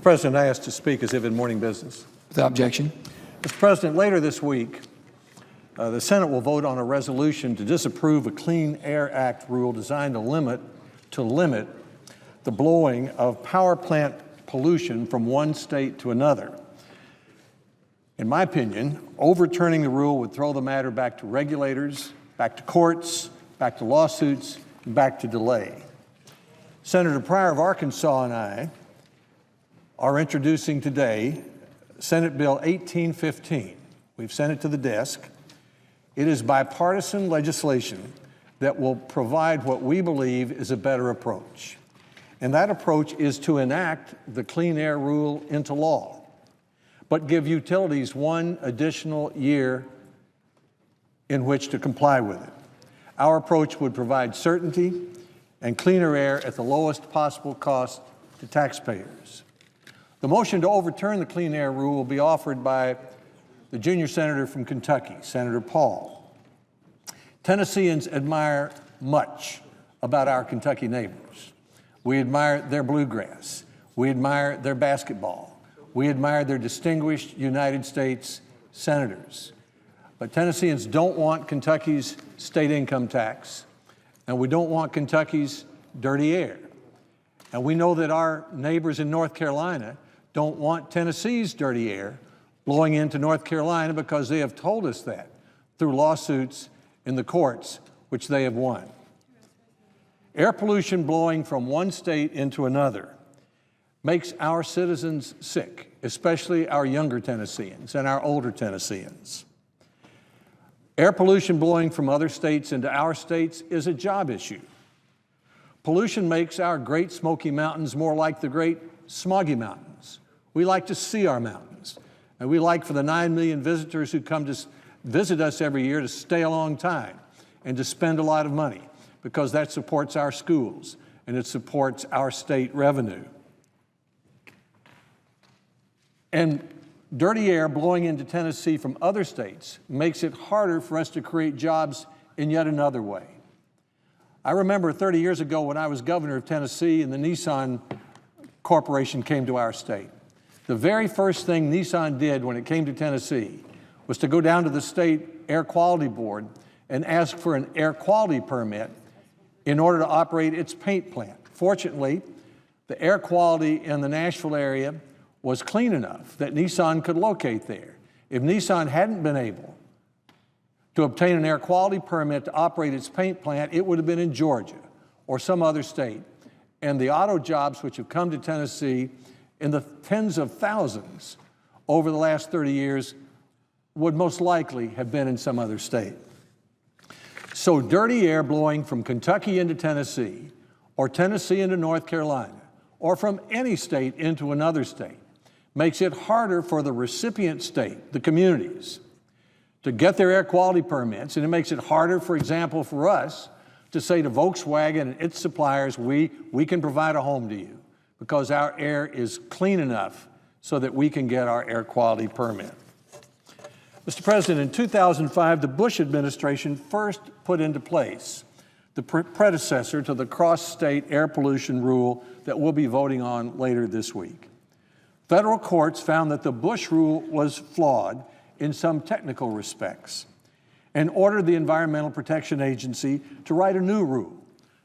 President, I ask to speak as if in morning business. Without objection. Mr. President, later this week, the Senate will vote on a resolution to disapprove a Clean Air Act rule designed to limit the blowing of power plant pollution from one state to another. In my opinion, overturning the rule would throw the matter back to regulators, back to courts, back to lawsuits, and back to delay. Senator Pryor of Arkansas and I are introducing today Senate Bill 1815. We've sent it to the desk. It is bipartisan legislation that will provide what we believe is a better approach. And that approach is to enact the Clean Air Rule into law, but give utilities one additional year in which to comply with it. Our approach would provide certainty and cleaner air at the lowest possible cost to taxpayers. The motion to overturn the Clean Air Rule will be offered by the junior senator from Kentucky, Senator Paul. Tennesseans admire much about our Kentucky neighbors. We admire their bluegrass. We admire their basketball. We admire their distinguished United States senators. But Tennesseans don't want Kentucky's state income tax, and we don't want Kentucky's dirty air. And we know that our neighbors in North Carolina don't want Tennessee's dirty air blowing into North Carolina, because they have told us that through lawsuits in the courts, which they have won. Air pollution blowing from one state into another makes our citizens sick, especially our younger Tennesseans and our older Tennesseans. Air pollution blowing from other states into our states is a job issue. Pollution makes our Great Smoky Mountains more like the Great Smoggy Mountains. We like to see our mountains, and we like for the 9 million visitors who come to visit us every year to stay a long time and to spend a lot of money, because that supports our schools and it supports our state revenue. And dirty air blowing into Tennessee from other states makes it harder for us to create jobs in yet another way. I remember 30 years ago when I was governor of Tennessee and the Nissan Corporation came to our state. The very first thing Nissan did when it came to Tennessee was to go down to the state air quality board and ask for an air quality permit in order to operate its paint plant. Fortunately, the air quality in the Nashville area was clean enough that Nissan could locate there. If Nissan hadn't been able to obtain an air quality permit to operate its paint plant, it would have been in Georgia or some other state. And the auto jobs which have come to Tennessee in the tens of thousands over the last 30 years would most likely have been in some other state. So dirty air blowing from Kentucky into Tennessee, or Tennessee into North Carolina, or from any state into another state, makes it harder for the recipient state, the communities, to get their air quality permits, and it makes it harder, for example, for us to say to Volkswagen and its suppliers, we can provide a home to you because our air is clean enough so that we can get our air quality permit. Mr. President, in 2005, the Bush administration first put into place the predecessor to the cross-state air pollution rule that we'll be voting on later this week. Federal courts found that the Bush rule was flawed in some technical respects and ordered the Environmental Protection Agency to write a new rule,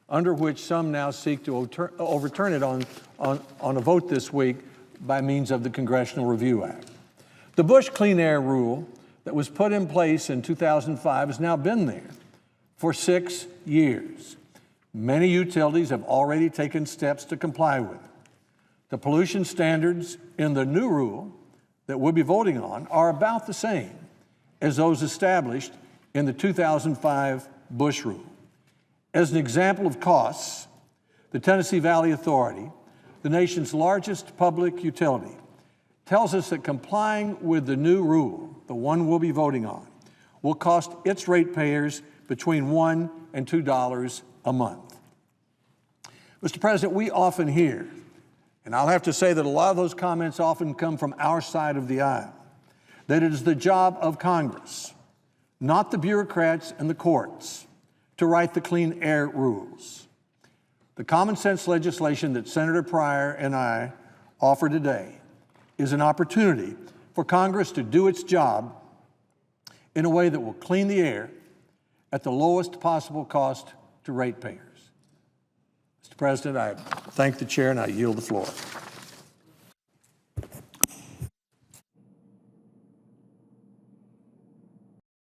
under which some now seek to overturn it on a vote this week by means of the Congressional Review Act. The Bush Clean Air Rule that was put in place in 2005 has now been there for 6 years. Many utilities have already taken steps to comply with it. The pollution standards in the new rule that we'll be voting on are about the same as those established in the 2005 Bush rule. As an example of costs, the Tennessee Valley Authority, the nation's largest public utility, tells us that complying with the new rule, the one we'll be voting on, will cost its ratepayers between $1 and $2 a month. Mr. President, we often hear, and I'll have to say that a lot of those comments often come from our side of the aisle, that it is the job of Congress, not the bureaucrats and the courts, to write the clean air rules. The common sense legislation that Senator Pryor and I offer today is an opportunity for Congress to do its job in a way that will clean the air at the lowest possible cost to ratepayers. Mr. President, I thank the chair and I yield the floor.